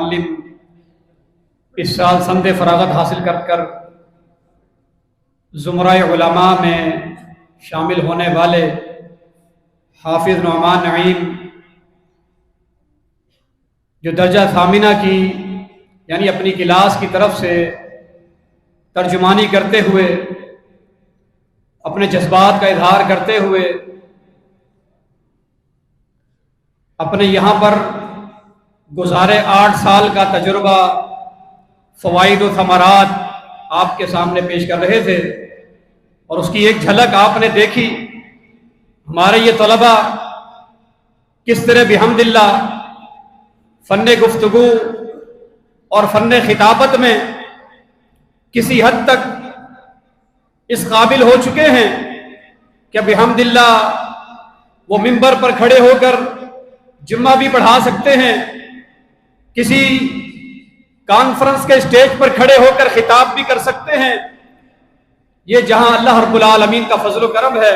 متعلم اس سال سند فراغت حاصل کر زمرہ علماء میں شامل ہونے والے حافظ نعمان نعیم جو درجہ ثامنہ کی یعنی اپنی کلاس کی طرف سے ترجمانی کرتے ہوئے اپنے جذبات کا اظہار کرتے ہوئے اپنے یہاں پر گزارے 8 سال کا تجربہ فوائد و ثمرات آپ کے سامنے پیش کر رہے تھے، اور اس کی ایک جھلک آپ نے دیکھی۔ ہمارے یہ طلبہ کس طرح بحمد اللہ فن گفتگو اور فن خطابت میں کسی حد تک اس قابل ہو چکے ہیں کہ بحمد اللہ وہ منبر پر کھڑے ہو کر جمعہ بھی پڑھا سکتے ہیں، کسی کانفرنس کے اسٹیج پر کھڑے ہو کر خطاب بھی کر سکتے ہیں۔ یہ جہاں اللہ رب العالمین کا فضل و کرم ہے،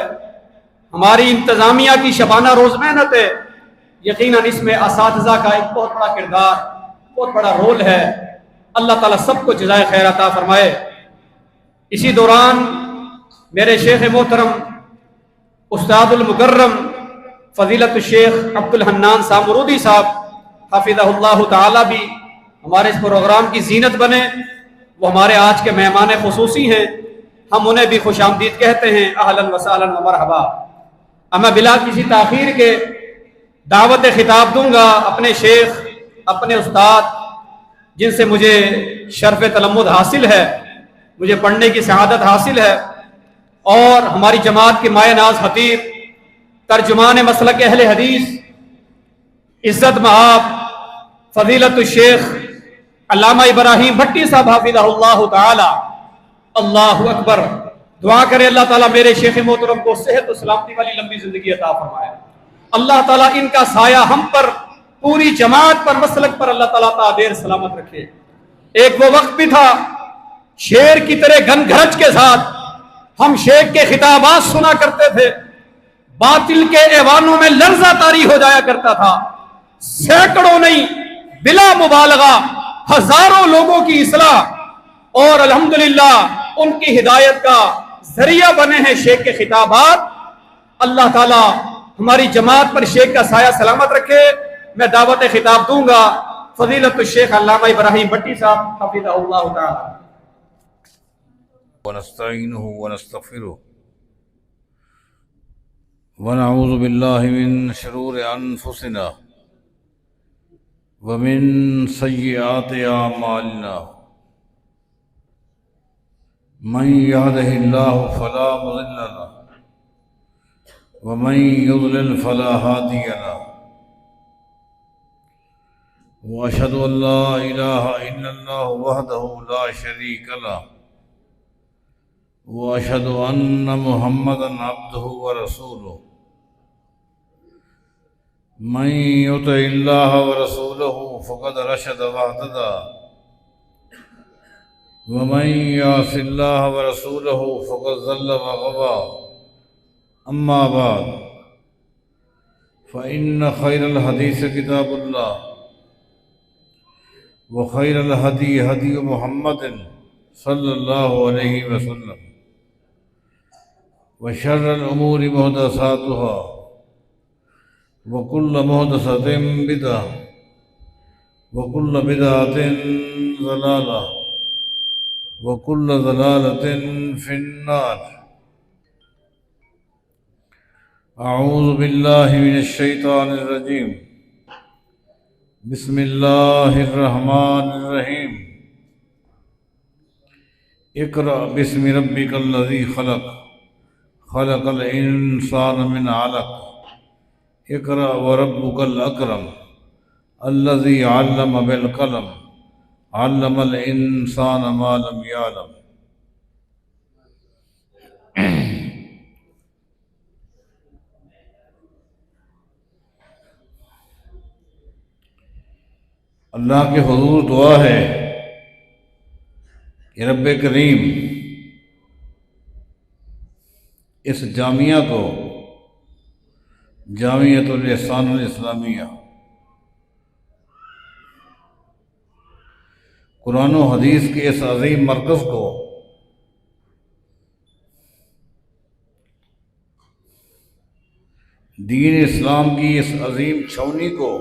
ہماری انتظامیہ کی شبانہ روز محنت ہے، یقیناً اس میں اساتذہ کا ایک بہت بڑا کردار، بہت بڑا رول ہے۔ اللہ تعالیٰ سب کو جزائے خیر عطا فرمائے۔ اسی دوران میرے شیخ محترم استاد المکرم فضیلت الشیخ عبد الحنان سامرودی صاحب حفظہ اللہ تعالیٰ بھی ہمارے اس پروگرام کی زینت بنے۔ وہ ہمارے آج کے مہمان خصوصی ہیں، ہم انہیں بھی خوش آمدید کہتے ہیں، اہلا وسہلا و مرحبا۔ اب میں بلا کسی تاخیر کے دعوت خطاب دوں گا اپنے شیخ، اپنے استاد، جن سے مجھے شرف تلمذ حاصل ہے، مجھے پڑھنے کی سعادت حاصل ہے، اور ہماری جماعت کے مایہ ناز خطیب، ترجمان مسلک اہل حدیث، عزت مآب فضیلت الشیخ علامہ ابراہیم بھٹی صاحب حفظہ اللہ تعالی۔ اللہ اکبر۔ دعا کرے اللہ تعالیٰ میرے شیخ محترم کو صحت و سلامتی والی لمبی زندگی عطا فرمائے۔ اللہ تعالیٰ ان کا سایہ ہم پر، پوری جماعت پر، مسلک پر اللہ تعالیٰ تا دیر سلامت رکھے۔ ایک وہ وقت بھی تھا شیر کی طرح گھن گھرج کے ساتھ ہم شیخ کے خطابات سنا کرتے تھے، باطل کے ایوانوں میں لرزہ طاری ہو جایا کرتا تھا، سینکڑوں نہیں بلا مبالغہ ہزاروں لوگوں کی اصلاح اور الحمدللہ ان کی ہدایت کا ذریعہ بنے ہیں شیخ کے خطابات۔ اللہ تعالیٰ ہماری جماعت پر شیخ کا سایہ سلامت رکھے۔ میں دعوت خطاب دوں گا فضیلت الشیخ علامہ ابراہیم بھٹی صاحب حفظہ اللہ تعالی۔ ونستعینہ ونستغفرہ ونعوذ باللہ من شرور انفسنا ومن سیئات اعمالنا من يهده الله فلا مضل له ومن يضلل فلا هادي له واشهد ان لا اله الا الله وحده لا شريك له واشهد ان محمدا عبده ورسوله من يطع الله ورسوله فقد رشد واهتدى ومن يعص الله ورسوله فقد ضل وغوى أما بعد فإن خير الحديث كتاب الله وخير الهدي هدي محمد صلى الله عليه وسلم وشر الأمور محدثاتها وكل محدثة بدعة وكل بدعة ضلالة وكل ضلالة في النار۔ أعوذ بالله من الشيطان الرجيم۔ بسم الله الرحمن الرحيم۔ اقرأ باسم ربك الذي خلق، خلق الإنسان من علق، اقرأ وربك الأكرم الذي علم بالقلم، علم الانسان ما لم يعلم۔ اللہ کے حضور دعا ہے کہ رب کریم اس جامعہ کو، جامعۃ الاحسان الاسلامیہ، قرآن و حدیث کے اس عظیم مرکز کو دین اسلام کی اس عظیم چھاؤنی کو،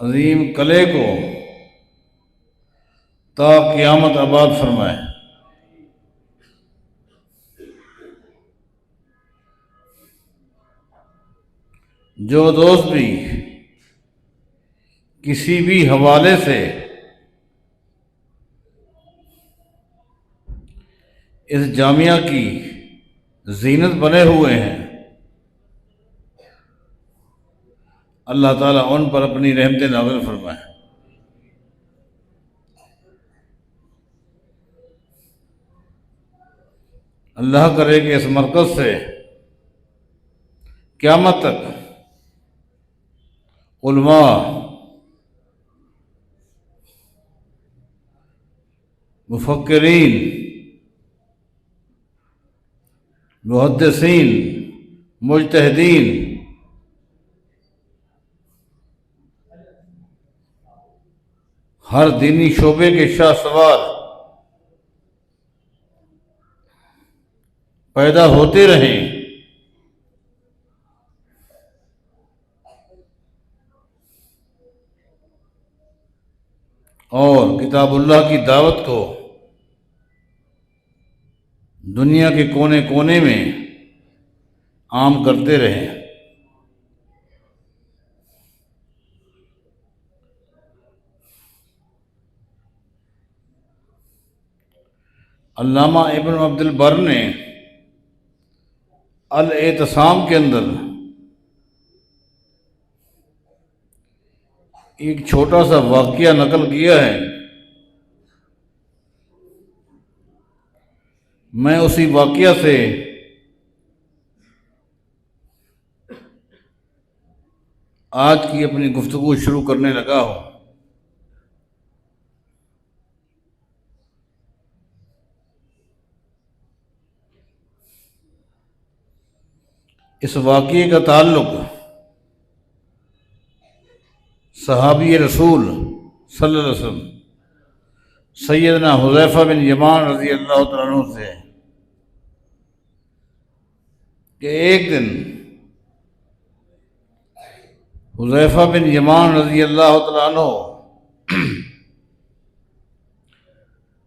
عظیم قلعے کو تا قیامت آباد فرمائے۔ جو دوست بھی کسی بھی حوالے سے اس جامعہ کی زینت بنے ہوئے ہیں، اللہ تعالیٰ ان پر اپنی رحمتیں نازل فرمائے۔ اللہ کرے کہ اس مرکز سے قیامت تک علماء، مفکرین، محدثین، مجتہدین، ہر دینی شعبے کے شاہ سوار پیدا ہوتے رہیں، اور کتاب اللہ کی دعوت کو دنیا کے کونے کونے میں عام کرتے رہیں۔ علامہ ابن عبد البر نے الاعتصام کے اندر ایک چھوٹا سا واقعہ نقل کیا ہے، میں اسی واقعہ سے آج کی اپنی گفتگو شروع کرنے لگا ہوں۔ اس واقعے کا تعلق صحابی رسول صلی اللہ علیہ وسلم سیدنا حذیفہ بن یمان رضی اللہ تعالیٰ عنہ سے ہے کہ ایک دن حذیفہ بن یمان رضی اللہ تعالیٰ عنہ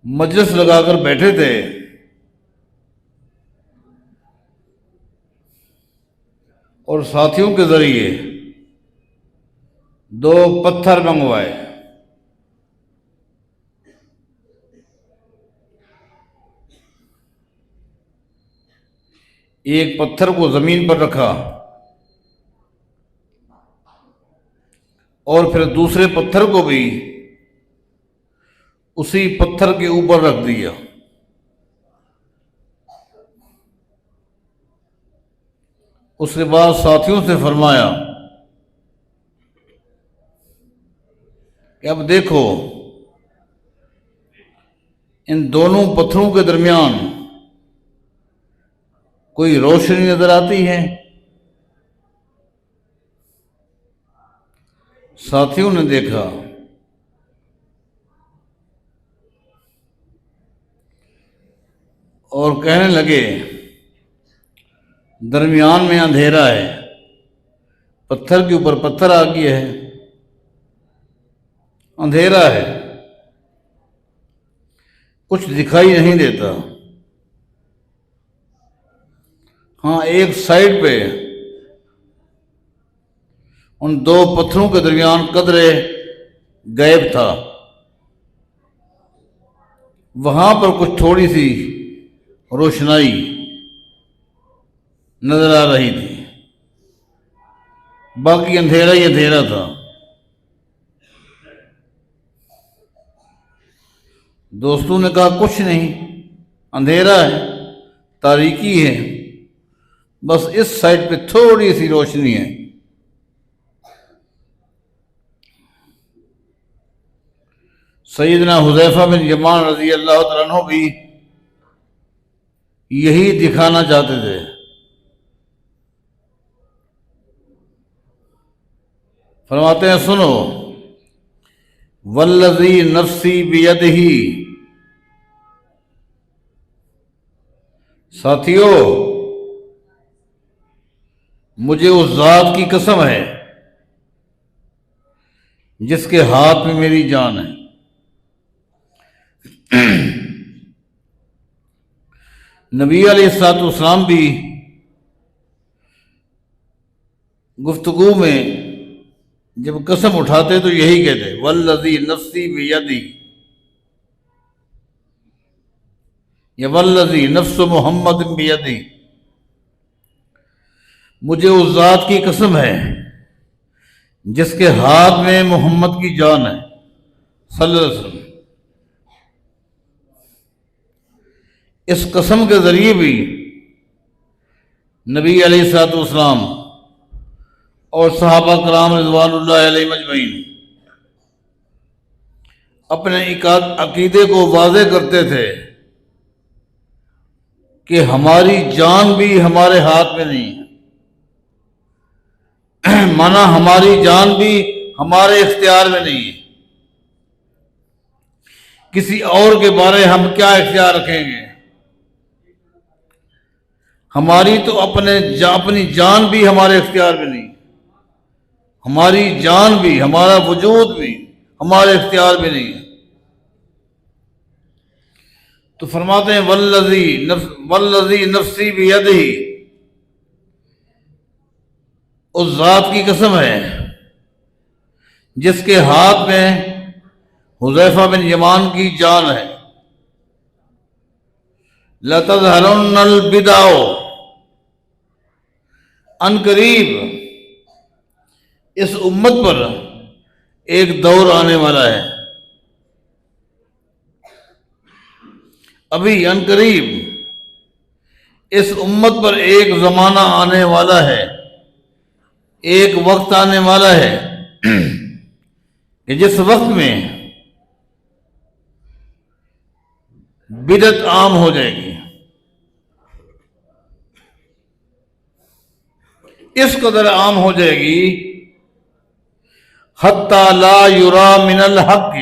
مجلس لگا کر بیٹھے تھے، اور ساتھیوں کے ذریعے 2 پتھر منگوائے۔ ایک پتھر کو زمین پر رکھا اور پھر دوسرے پتھر کو بھی اسی پتھر کے اوپر رکھ دیا۔ اس کے بعد ساتھیوں سے فرمایا کہ اب دیکھو، ان دونوں پتھروں کے درمیان کوئی روشنی نظر آتی ہے؟ ساتھیوں نے دیکھا، اور کہنے لگے درمیان میں اندھیرا ہے، پتھر کے اوپر پتھر آ گیا ہے، اندھیرا ہے، کچھ دکھائی نہیں دیتا۔ ہاں، ایک سائڈ پہ ان 2 پتھروں کے درمیان قدرے غائب تھا، وہاں پر کچھ تھوڑی سی روشنائی نظر آ رہی تھی، باقی اندھیرا ہی اندھیرا تھا۔ دوستوں نے کہا کچھ نہیں، اندھیرا ہے، تاریکی ہے، بس اس سائڈ پہ تھوڑی سی روشنی ہے۔ سیدنا حذیفہ بن یمان رضی اللہ تعالیٰ عنہ بھی یہی دکھانا چاہتے تھے۔ فرماتے ہیں سنو، والذی نفسی بیدہ، ساتھیو مجھے اس ذات کی قسم ہے جس کے ہاتھ میں میری جان ہے۔ نبی علیہ الصلوۃ والسلام بھی گفتگو میں جب قسم اٹھاتے تو یہی کہتے، والذی نفسی بیدہ یا والذی نفس محمد بیدہ، مجھے اس ذات کی قسم ہے جس کے ہاتھ میں محمد کی جان ہے صلی اللہ علیہ وسلم۔ اس قسم کے ذریعے بھی نبی علیہ الصلوۃ والسلام اور صحابہ کرام رضوان اللہ علیہم اجمعین اپنے عقیدے کو واضح کرتے تھے کہ ہماری جان بھی ہمارے ہاتھ میں نہیں ہے، مانا ہماری جان بھی ہمارے اختیار میں نہیں ہے، کسی اور کے بارے ہم کیا اختیار رکھیں گے؟ ہماری تو اپنی جان بھی ہمارے اختیار میں نہیں، ہماری جان بھی، ہمارا وجود بھی ہمارے اختیار میں نہیں ہے۔ تو فرماتے ہیں والذی نفسی بیدہ، اس ذات کی قسم ہے جس کے ہاتھ میں حذیفہ بن یمان کی جان ہے، لَتَظْهَرُنَّ الْبِدَعُ، ان قریب اس امت پر ایک دور آنے والا ہے، ابھی ان قریب اس امت پر ایک زمانہ آنے والا ہے، ایک وقت آنے والا ہے کہ جس وقت میں بدعت عام ہو جائے گی، اس قدر عام ہو جائے گی حتی لا یرا من الحق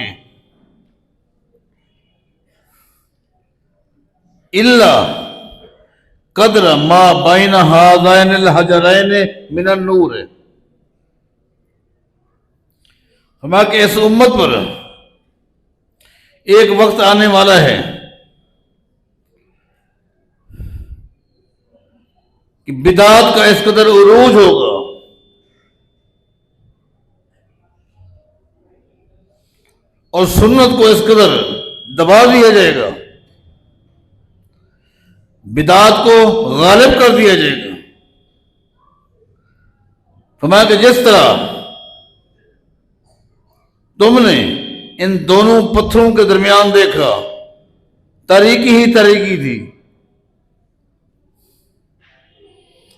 الا قدر ما بین ہذین الحجرین من النور، فرمایا کہ اس امت پر ایک وقت آنے والا ہے کہ بدعات کا اس قدر عروج ہوگا اور سنت کو اس قدر دبا دیا جائے گا، بدعات کو غالب کر دیا جائے گا۔ فرمایا کہ جس طرح تم نے ان دونوں پتھروں کے درمیان دیکھا تاریکی ہی تاریکی تھی،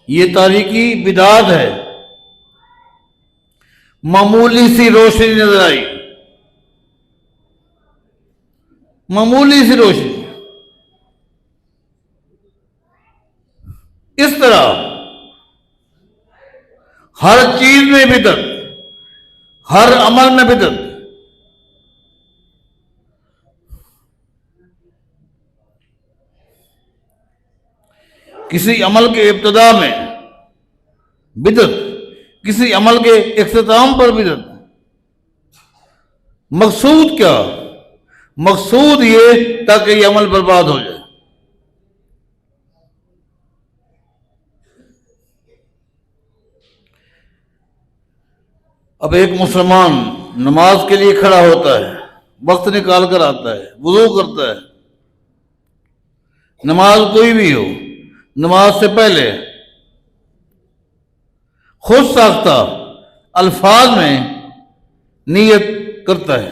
یہ تاریکی بدعات ہے، معمولی سی روشنی نظر آئی، معمولی سی روشنی۔ اس طرح ہر چیز میں بدعت، ہر عمل میں بدعت، کسی عمل کے ابتدا میں بدعت، کسی عمل کے اختتام پر بدعت۔ مقصود کیا؟ مقصود یہ تاکہ یہ عمل برباد ہو جائے۔ اب ایک مسلمان نماز کے لیے کھڑا ہوتا ہے، وقت نکال کر آتا ہے، وضو کرتا ہے، نماز کوئی بھی ہو، نماز سے پہلے خود ساختہ الفاظ میں نیت کرتا ہے،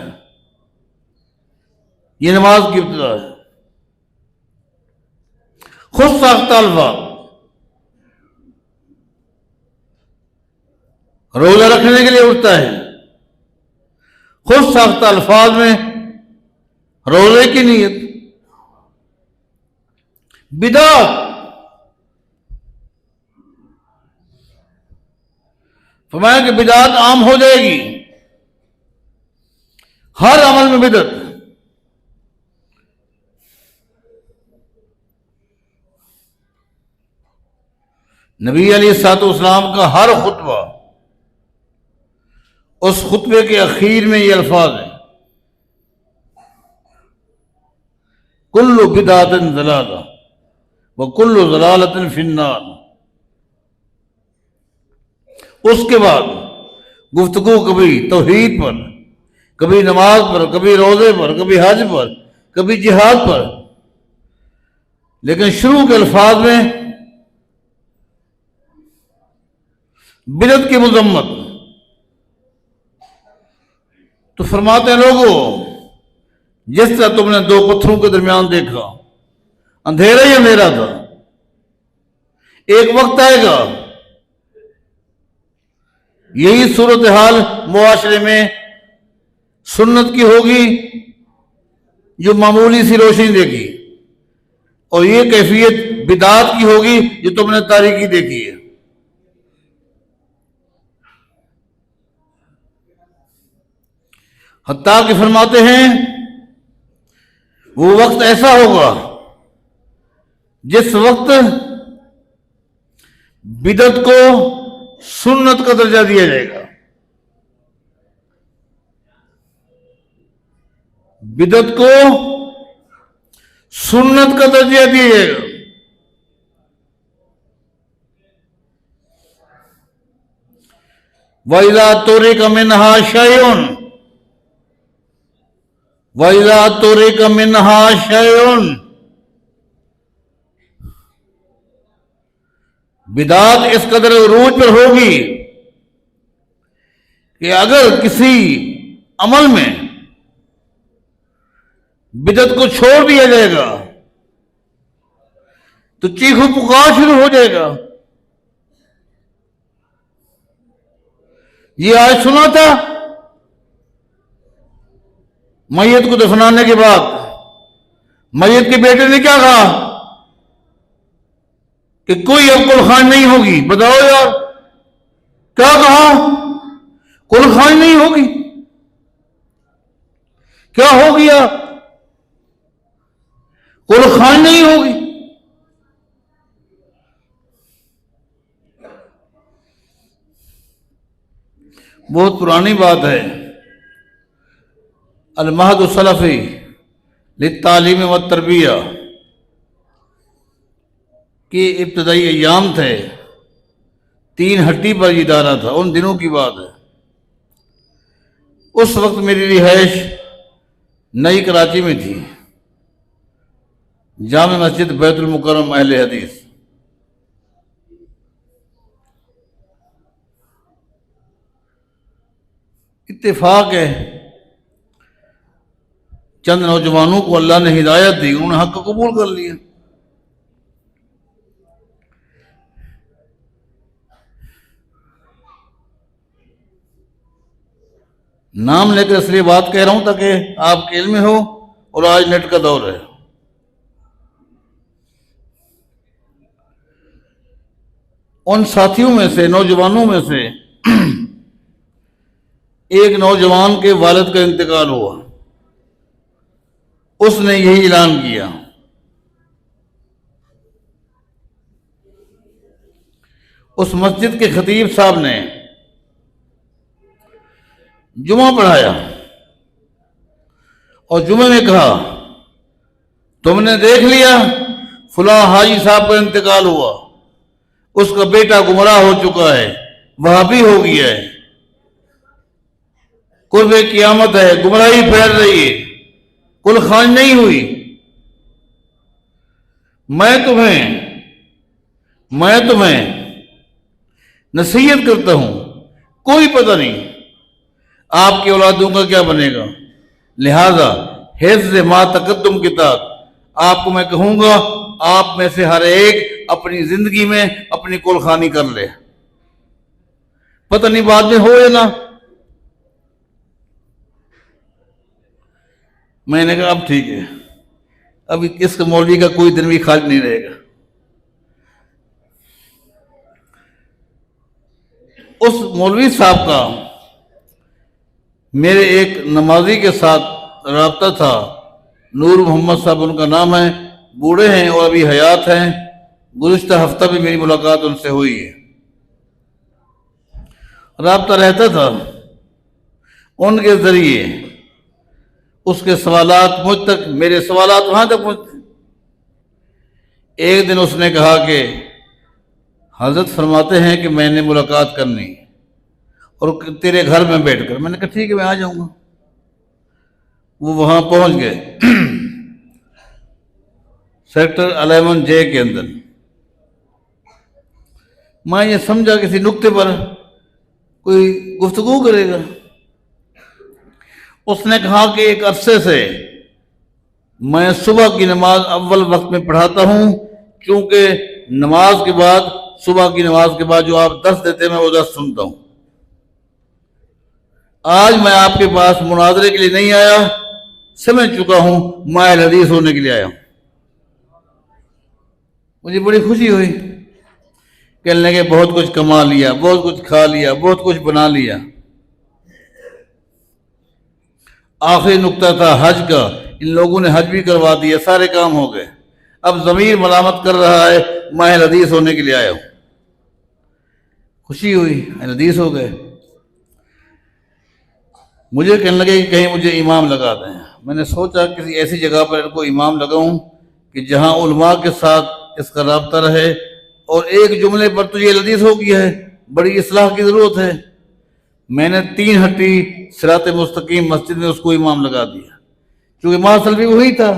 یہ نماز کی ابتدا ہے، خود ساختہ الفاظ۔ روزہ رکھنے کے لیے اٹھتا ہے، خود ساختہ الفاظ میں روزے کی نیت۔ بدعت، فرمایا کہ بدعت عام ہو جائے گی ہر عمل میں بدعت. نبی علیہ الصلوۃ والسلام کا ہر خطبہ، اس خطبے کے اخیر میں یہ الفاظ ہیں: کل بدعۃ ضلالہ وکل ضلالۃ فی النار. اس کے بعد گفتگو کبھی توحید پر، کبھی نماز پر، کبھی روزے پر، کبھی حج پر، کبھی جہاد پر، لیکن شروع کے الفاظ میں بدعت کی مذمت. تو فرماتے ہیں لوگوں، جس طرح تم نے دو پتھروں کے درمیان دیکھا، اندھیرا ہی اندھیرا تھا، ایک وقت آئے گا یہی صورتحال معاشرے میں سنت کی ہوگی جو معمولی سی روشنی دیکھی، اور یہ کیفیت بدعات کی ہوگی جو تم نے تاریکی دیکھی ہے. حتیٰ کہ فرماتے ہیں وہ وقت ایسا ہوگا جس وقت بدعت کو سنت کا درجہ دیا جائے گا، بدعت کو سنت کا درجہ دیا جائے گا. وَإِذَا تُرِكَ مِنْهَا شَيْءٌ وَإِذَا تُرِكَ مِنْهَا شَيْءٌ. بدعات اس قدر عروج پر ہوگی کہ اگر کسی عمل میں بدعت کو چھوڑ دیا جائے گا تو چیخو پکار شروع ہو جائے گا. یہ آج سنا تھا میت کو دفنانے کے بعد میت کے بیٹے نے کیا کہا کہ کوئی اب کلخان نہیں ہوگی. بتاؤ یار کیا کہا؟ کلخان نہیں ہوگی. کیا ہو گیا؟ کلخان نہیں ہوگی. بہت پرانی بات ہے. المہد السلفی للتعلیم والتربیہ کے ابتدائی ایام تھے، 3 ہٹی پر یہ ادارہ تھا، ان دنوں کی بات ہے. اس وقت میری رہائش نئی کراچی میں تھی، جامع مسجد بیت المکرم اہل حدیث. اتفاق ہے چند نوجوانوں کو اللہ نے ہدایت دی، انہوں نے حق کو قبول کر لیا. نام لے کر اس لیے بات کہہ رہا ہوں تاکہ آپ کے علم میں ہو، اور آج نیٹ کا دور ہے. ان ساتھیوں میں سے، نوجوانوں میں سے ایک نوجوان کے والد کا انتقال ہوا. اس نے یہی اعلان کیا. اس مسجد کے خطیب صاحب نے جمعہ پڑھایا اور جمعے میں کہا تم نے دیکھ لیا فلاں حاجی صاحب کا انتقال ہوا، اس کا بیٹا گمراہ ہو چکا ہے، وہابی ہو گیا ہے، قرب قیامت ہے، گمراہی پھیل رہی ہے، کل خان نہیں ہوئی. میں تمہیں نصیحت کرتا ہوں، کوئی پتہ نہیں آپ کی اولادوں کا کیا بنے گا، لہذا حفظ ما تقدم کتاب آپ کو میں کہوں گا آپ میں سے ہر ایک اپنی زندگی میں اپنی کل خانی کر لے، پتہ نہیں بعد میں ہو یا نہ. میں نے کہا اب ٹھیک ہے، اب اس کا مولوی کا کوئی دن بھی خارج نہیں رہے گا. اس مولوی صاحب کا میرے ایک نمازی کے ساتھ رابطہ تھا، نور محمد صاحب ان کا نام ہے، بوڑھے ہیں اور ابھی حیات ہیں۔ گزشتہ ہفتہ بھی میری ملاقات ان سے ہوئی ہے، رابطہ رہتا تھا۔ ان کے ذریعے اس کے سوالات مجھ تک، میرے سوالات وہاں تک پہنچتے۔ ایک دن اس نے کہا کہ حضرت فرماتے ہیں کہ میں نے ملاقات کرنی اور تیرے گھر میں بیٹھ کر۔ میں نے کہا ٹھیک ہے، میں آ جاؤں گا۔ وہ وہاں پہنچ گئے سیکٹر 11J کے اندر۔ میں یہ سمجھا کسی نقطے پر کوئی گفتگو کرے گا۔ اس نے کہا کہ ایک عرصے سے میں صبح کی نماز اول وقت میں پڑھاتا ہوں، کیونکہ نماز کے بعد، صبح کی نماز کے بعد جو آپ درس دیتے ہیں میں وہ درس سنتا ہوں۔ آج میں آپ کے پاس مناظرے کے لیے نہیں آیا، سمجھ چکا ہوں، ماہر حدیث ہونے کے لیے آیا ہوں۔ مجھے بڑی خوشی ہوئی، کہنے لگے بہت کچھ کما لیا، بہت کچھ کھا لیا، بہت کچھ بنا لیا۔ آخری نقطہ تھا حج کا، ان لوگوں نے حج بھی کروا دیا، سارے کام ہو گئے۔ اب ضمیر ملامت کر رہا ہے، ماہر حدیث ہونے کے لیے آیا ہوں۔ خوشی ہوئی، ماہر حدیث ہو گئے۔ مجھے کہنے لگے کہ کہیں مجھے امام لگا دیں۔ میں نے سوچا کسی ایسی جگہ پر ان کو امام لگاؤں کہ جہاں علماء کے ساتھ اس کا رابطہ رہے، اور ایک جملے پر تو یہ حدیث ہو گیا ہے، بڑی اصلاح کی ضرورت ہے۔ میں نے 3 ہٹی صراط مستقیم مسجد میں اس کو امام لگا دیا، کیونکہ ماحصل بھی وہی تھا،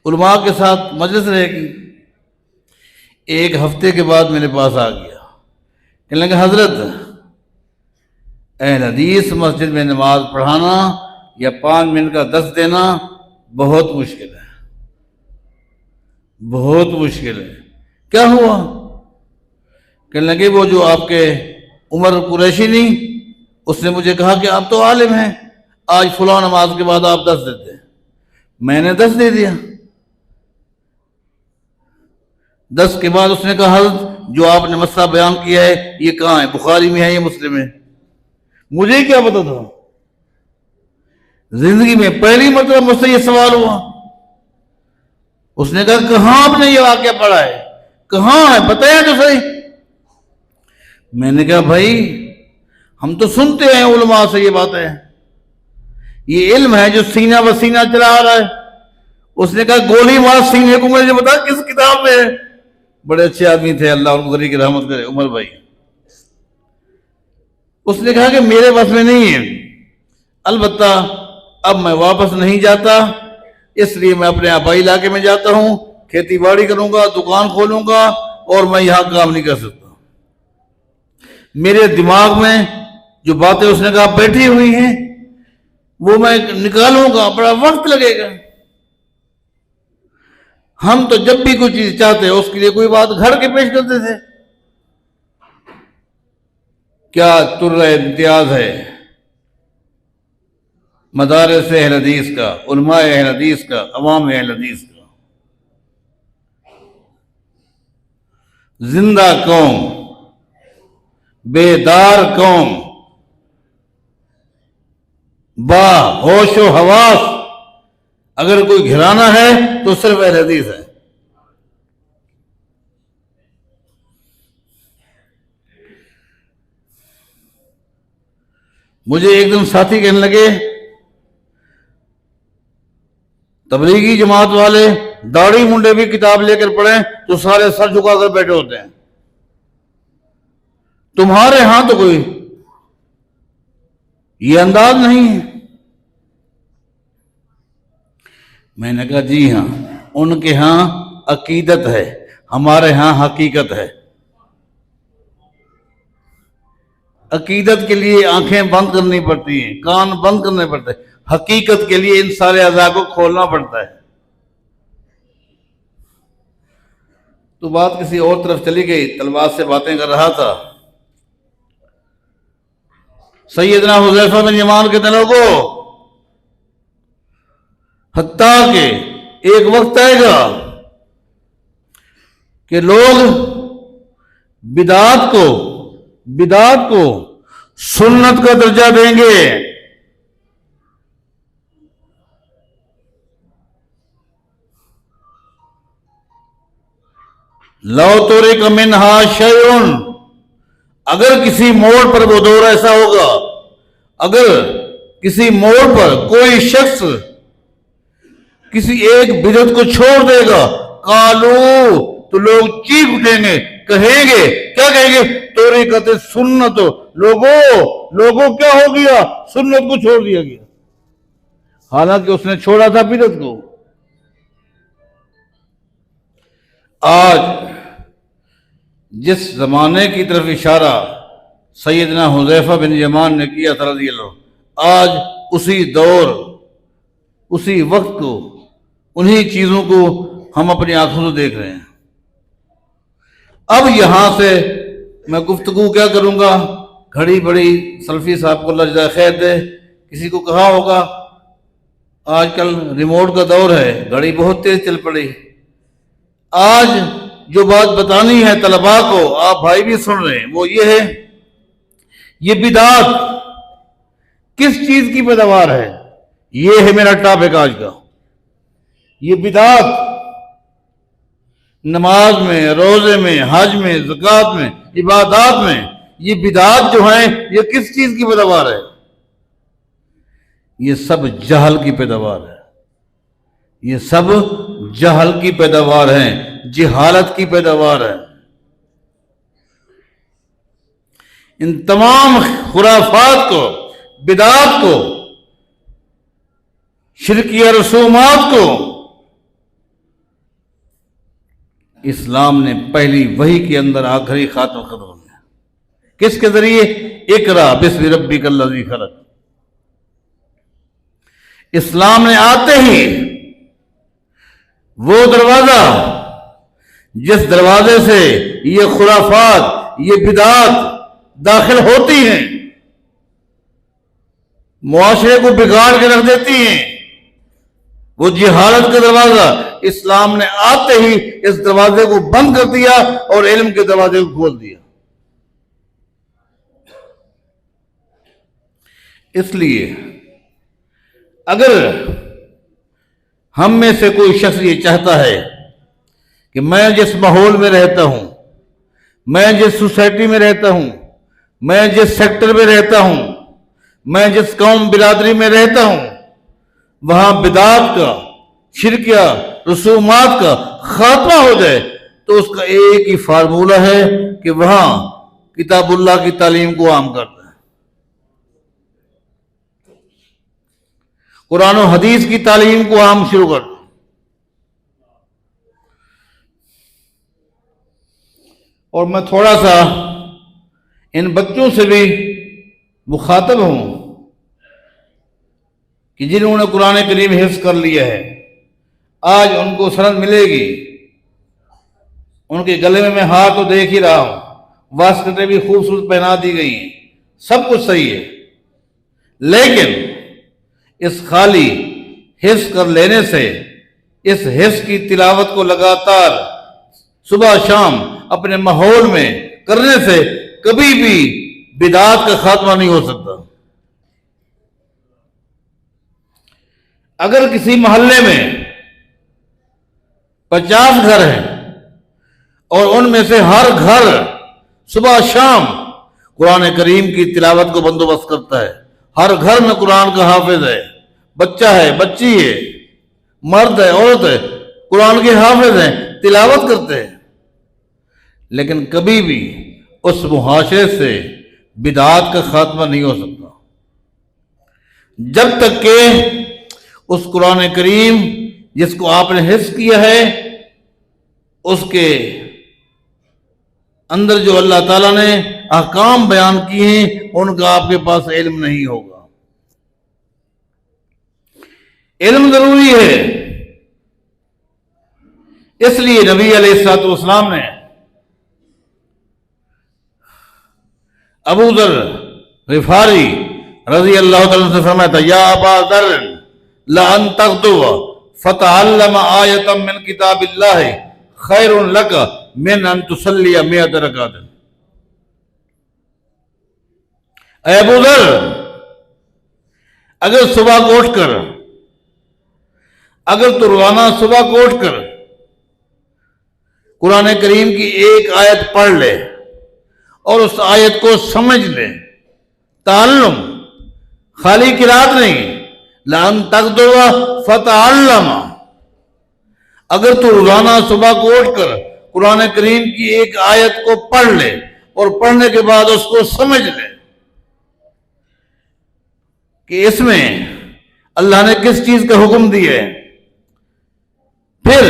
علماء کے ساتھ مجلس رہے گی۔ ایک ہفتے کے بعد میرے پاس آ گیا، کہنے لگا حضرت اہل حدیث مسجد میں نماز پڑھانا یا 5 منٹ کا درس دینا بہت مشکل ہے، بہت مشکل ہے۔ کیا ہوا؟ کہنے لگے وہ جو آپ کے عمر قریشی نہیں، اس نے مجھے کہا کہ آپ تو عالم ہیں، آج فلاں نماز کے بعد آپ درس دیتے ہیں۔ میں نے درس دے دیا۔ 10 کے بعد اس نے کہا حضرت جو آپ نے مسئلہ بیان کیا ہے یہ کہاں ہے، بخاری میں ہے یا مسلم میں؟ مجھے کیا پتا تھا؟ زندگی میں پہلی مرتبہ مجھ سے یہ سوال ہوا۔ اس نے کہا کہاں آپ نے یہ واقعہ پڑھا ہے، کہاں ہے، بتایا تو صحیح۔ میں نے کہا بھائی ہم تو سنتے ہیں علماء سے یہ باتیں، یہ علم ہے جو سینہ و سینہ چلا آ رہا ہے۔ اس نے کہا گولی مار سینے کو، مجھے بتا کس کتاب میں ہے۔ بڑے اچھے آدمی تھے، اللہ ان کو غریب کی رحمت کرے، عمر بھائی۔ اس نے کہا کہ میرے بس میں نہیں ہے، البتہ اب میں واپس نہیں جاتا، اس لیے میں اپنے آبائی علاقے میں جاتا ہوں، کھیتی باڑی کروں گا، دکان کھولوں گا، اور میں یہاں کام نہیں کر سکتا۔ میرے دماغ میں جو باتیں اس نے کہا بیٹھی ہوئی ہیں وہ میں نکالوں گا، بڑا وقت لگے گا۔ ہم تو جب بھی کوئی چیز چاہتے اس کے لیے کوئی بات گھڑ کے پیش کرتے تھے۔ کیا ترہ امتیاز ہے مدارس اہل حدیث کا، علماء اہل حدیث کا، عوام اہل حدیث کا۔ زندہ قوم، بیدار قوم، با ہوش و حواس، اگر کوئی گھرانا ہے تو صرف اہل حدیث ہے۔ مجھے ایک دن ساتھی کہنے لگے تبلیغی جماعت والے داڑھی منڈے بھی کتاب لے کر پڑھیں تو سارے سر جھکا کر بیٹھے ہوتے ہیں، تمہارے ہاں تو کوئی یہ انداز نہیں ہے۔ میں نے کہا جی ہاں، ان کے ہاں عقیدت ہے، ہمارے ہاں حقیقت ہے۔ عقیدت کے لیے آنکھیں بند کرنی پڑتی ہیں، کان بند کرنے پڑتے ہیں، حقیقت کے لیے ان سارے اعضاء کو کھولنا پڑتا ہے۔ تو بات کسی اور طرف چلی گئی، طلباء سے باتیں کر رہا تھا۔ سیدنا حذیفہ بن یمان کے دلوں کو حتیٰ کہ ایک وقت آئے گا کہ لوگ بدعات کو سنت کا درجہ دیں گے. لو تورک منہا شیئن، اگر کسی موڑ پر وہ دور ایسا ہوگا، اگر کسی موڑ پر کوئی شخص کسی ایک بدعت کو چھوڑ دے گا، قالو، تو لوگ چیخ اٹھیں گے، کہیں گے، کیا کہیں گے؟ طریقت سنت، لوگوں کیا ہو گیا؟ سنت کو چھوڑ دیا گیا، حالانکہ اس نے چھوڑا تھا بدعت کو. آج جس زمانے کی طرف اشارہ سیدنا حذیفہ بن یمان نے کیا تھا رضی اللہ، آج اسی دور، اسی وقت کو، انہی چیزوں کو ہم اپنی آنکھوں سے دیکھ رہے ہیں. اب یہاں سے میں گفتگو کیا کروں گا؟ گھڑی بڑی سلفی صاحب کو اللہ جزائے خیر دے، کسی کو کہا ہوگا آج کل ریموٹ کا دور ہے، گھڑی بہت تیز چل پڑی. آج جو بات بتانی ہے طلباء کو، آپ بھائی بھی سن رہے ہیں، وہ یہ ہے، یہ بدعت کس چیز کی پیداوار ہے؟ یہ ہے میرا ٹاپک آج کا. یہ بدعت نماز میں، روزے میں، حج میں، زکوٰۃ میں، عبادات میں، یہ بدعت جو ہیں یہ کس چیز کی پیداوار ہے؟ یہ سب جہل کی پیداوار ہے. یہ سب جہل کی پیداوار ہے، جہالت کی پیداوار ہے. ان تمام خرافات کو، بدعات کو، شرکیہ رسومات کو اسلام نے پہلی وحی کے اندر آخر ہی خاتمہ کر دیا. کس کے ذریعے؟ اقرا بسم ربک الذی خلق. اسلام نے آتے ہی وہ دروازہ جس دروازے سے یہ خرافات، یہ بدعات داخل ہوتی ہیں، معاشرے کو بگاڑ کے رکھ دیتی ہیں، وہ جہالت کا دروازہ اسلام نے آتے ہی اس دروازے کو بند کر دیا اور علم کے دروازے کو کھول دیا. اس لیے اگر ہم میں سے کوئی شخص یہ چاہتا ہے کہ میں جس ماحول میں رہتا ہوں، میں جس سوسائٹی میں رہتا ہوں، میں جس سیکٹر میں رہتا ہوں، میں جس قوم برادری میں رہتا ہوں، وہاں بدعات کا، شرکیہ رسومات کا خاتمہ ہو جائے، تو اس کا ایک ہی فارمولہ ہے کہ وہاں کتاب اللہ کی تعلیم کو عام کرنا ہے، قرآن و حدیث کی تعلیم کو عام شروع کرنا. اور میں تھوڑا سا ان بچوں سے بھی مخاطب ہوں کہ جنہوں نے قرآن کریم حفظ کر لیا ہے، آج ان کو سند ملے گی، ان کے گلے میں میں ہاتھ تو دیکھ ہی رہا ہوں، واسکٹیں بھی خوبصورت پہنا دی گئی ہیں، سب کچھ صحیح ہے، لیکن اس خالی حفظ کر لینے سے، اس حفظ کی تلاوت کو لگاتار صبح شام اپنے ماحول میں کرنے سے کبھی بھی بدعات کا خاتمہ نہیں ہو سکتا. اگر کسی محلے میں 50 گھر ہیں اور ان میں سے ہر گھر صبح شام قرآن کریم کی تلاوت کو بندوبست کرتا ہے، ہر گھر میں قرآن کا حافظ ہے، بچہ ہے، بچی ہے، مرد ہے، عورت ہے، قرآن کے حافظ ہیں، تلاوت کرتے ہیں، لیکن کبھی بھی اس معاشرے سے بدعات کا خاتمہ نہیں ہو سکتا جب تک کہ اس قرآن کریم جس کو آپ نے حفظ کیا ہے، اس کے اندر جو اللہ تعالیٰ نے احکام بیان کیے ہیں ان کا آپ کے پاس علم نہیں ہوگا. علم ضروری ہے. اس لیے نبی علیہ الصلوۃ والسلام نے ابو ذر غفاری رضی اللہ تعالیٰ سے فرمایا تھا، یا ابا ذر لأن تغدو فتعلم آیۃ من کتاب اللہ خیر لک من ان تصلی 100 رکعۃ. اے ابو ذر، اگر تو روزانہ صبح کو اٹھ کر قرآن کریم کی ایک آیت پڑھ لے اور اس آیت کو سمجھ لے، تعلم خالی قرات نہیں، لَأَن تَقْدُوَ فَتَعَلَّمَ، اگر تو روزانہ صبح کو اٹھ کر قرآن کریم کی ایک آیت کو پڑھ لے اور پڑھنے کے بعد اس کو سمجھ لے کہ اس میں اللہ نے کس چیز کا حکم دیا ہے، پھر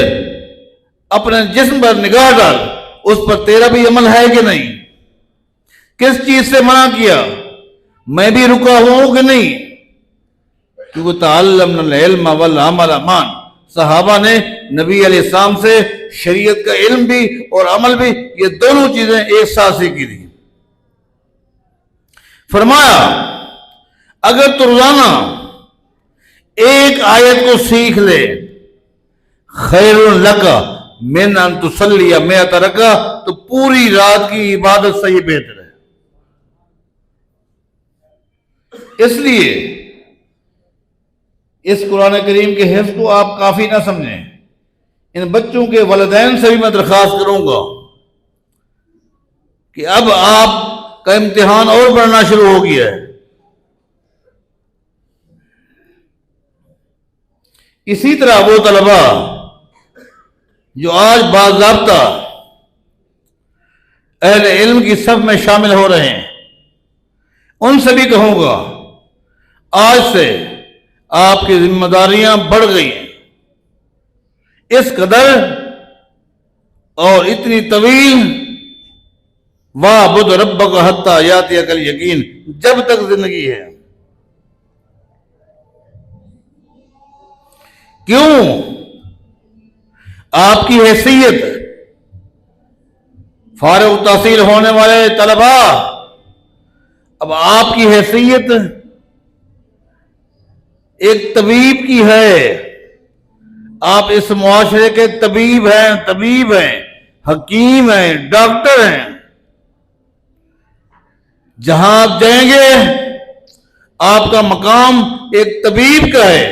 اپنے جسم پر نگاہ ڈال، اس پر تیرا بھی عمل ہے کہ نہیں، کس چیز سے منع کیا، میں بھی رکا ہوں کہ نہیں، کیونکہ تعلمنا العلم والعمل معا، صحابہ نے نبی علیہ السلام سے شریعت کا علم بھی اور عمل بھی، یہ دونوں چیزیں ایک ساتھ سیکھی تھی۔ فرمایا اگر تو روزانہ ایک آیت کو سیکھ لے، خیر لک من ان تصلی مئۃ رکعہ، تو پوری رات کی عبادت سے یہ بہتر ہے۔ اس لیے اس قرآن کریم کے حفظ کو آپ کافی نہ سمجھیں، ان بچوں کے والدین سے بھی میں درخواست کروں گا کہ اب آپ کا امتحان اور بڑھنا شروع ہو گیا ہے۔ اسی طرح وہ طلبا جو آج باضابطہ اہل علم کی صف میں شامل ہو رہے ہیں، ان سے بھی کہوں گا آج سے آپ کی ذمہ داریاں بڑھ گئی ہیں، اس قدر اور اتنی طویل، وَاعْبُدْ رَبَّكَ حَتَّىٰ يَأْتِيَكَ الْيَقِينُ، جب تک زندگی ہے۔ کیوں؟ آپ کی حیثیت فارغ التحصیل ہونے والے طلبا، اب آپ کی حیثیت ایک طبیب کی ہے، آپ اس معاشرے کے طبیب ہیں، حکیم ہیں، ڈاکٹر ہیں۔ جہاں آپ جائیں گے آپ کا مقام ایک طبیب کا ہے،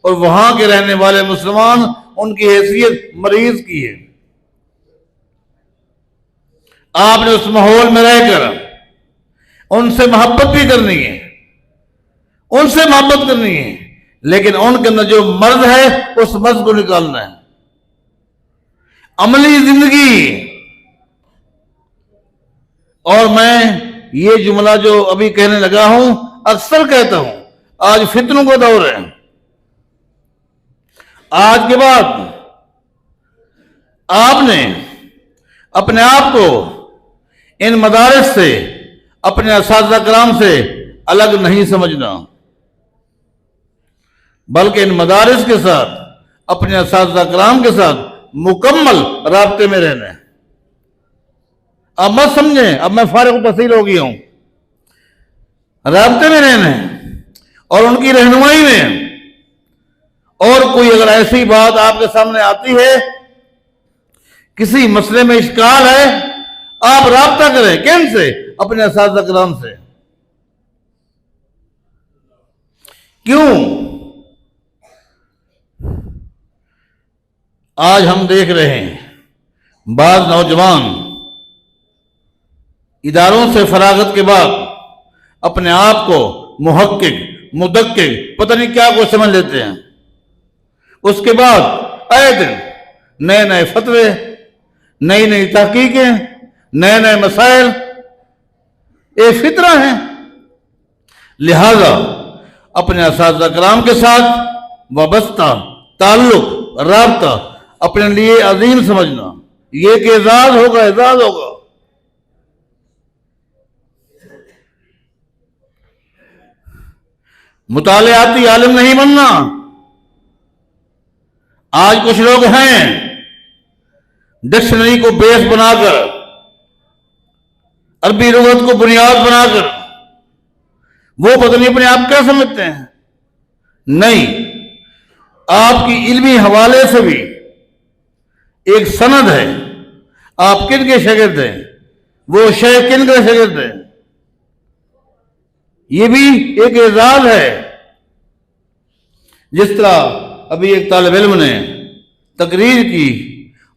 اور وہاں کے رہنے والے مسلمان ان کی حیثیت مریض کی ہے۔ آپ نے اس ماحول میں رہ کر ان سے محبت بھی کرنی ہے، لیکن ان کے اندر جو مرض ہے اس مرض کو نکالنا ہے۔ عملی زندگی، اور میں یہ جملہ جو ابھی کہنے لگا ہوں اکثر کہتا ہوں، آج فتنوں کا دور ہے۔ آج کے بعد آپ نے اپنے آپ کو ان مدارس سے، اپنے اساتذہ کرام سے الگ نہیں سمجھنا، بلکہ ان مدارس کے ساتھ، اپنے اساتذہ کرام کے ساتھ مکمل رابطے میں رہنا ہے۔ اب مت سمجھیں اب میں فارغ التحصیل ہو گیا ہوں، رابطے میں رہنا ہے اور ان کی رہنمائی میں۔ اور کوئی اگر ایسی بات آپ کے سامنے آتی ہے، کسی مسئلے میں اشکال ہے، آپ رابطہ کریں، کن سے؟ اپنے اساتذہ کرام سے۔ کیوں؟ آج ہم دیکھ رہے ہیں بعض نوجوان اداروں سے فراغت کے بعد اپنے آپ کو محقق، مدقق، پتہ نہیں کیا کو سمجھ لیتے ہیں، اس کے بعد آئے دن نئے نئے فتوے، نئی نئی تحقیقیں، نئے نئے مسائل، یہ فطرہ ہیں۔ لہذا اپنے اساتذہ کرام کے ساتھ وابستہ تعلق، رابطہ اپنے لیے عظیم سمجھنا، یہ کہ اعزاز ہوگا۔ مطالعاتی عالم نہیں بننا۔ آج کچھ لوگ ہیں ڈکشنری کو بیس بنا کر، عربی لغت کو بنیاد بنا کر وہ پتہ نہیں اپنے آپ کیا سمجھتے ہیں۔ نہیں، آپ کی علمی حوالے سے بھی ایک سند ہے، آپ کن کے شاگرد ہیں، وہ شیخ کن کا شاگرد ہے۔ یہ بھی ایک اعزاز ہے. جس طرح ابھی ایک طالب علم نے تقریر کی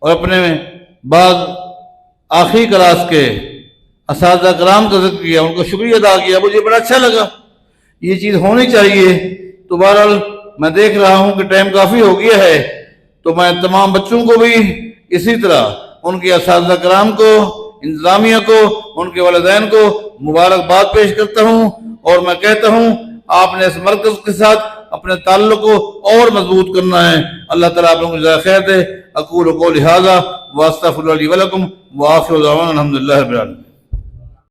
اور اپنے بعض آخری کلاس کے اساتذہ کرام کا ذکر کیا، ان کو شکریہ ادا کیا، مجھے بڑا اچھا لگا. یہ چیز ہونی چاہیے. تو بہرحال میں دیکھ رہا ہوں کہ ٹائم کافی ہو گیا ہے، تو میں تمام بچوں کو بھی اسی طرح ان کے اساتذہ کرام کو، انتظامیہ کو، ان کے والدین کو مبارکباد پیش کرتا ہوں، اور میں کہتا ہوں آپ نے اس مرکز کے ساتھ اپنے تعلق کو اور مضبوط کرنا ہے. اللہ تعالیٰ آپ کو جزائے خیر دے. اقول قولی ھذا واستغفر اللہ لی ولکم وآخر دعوانا الحمدللہ رب العالمین.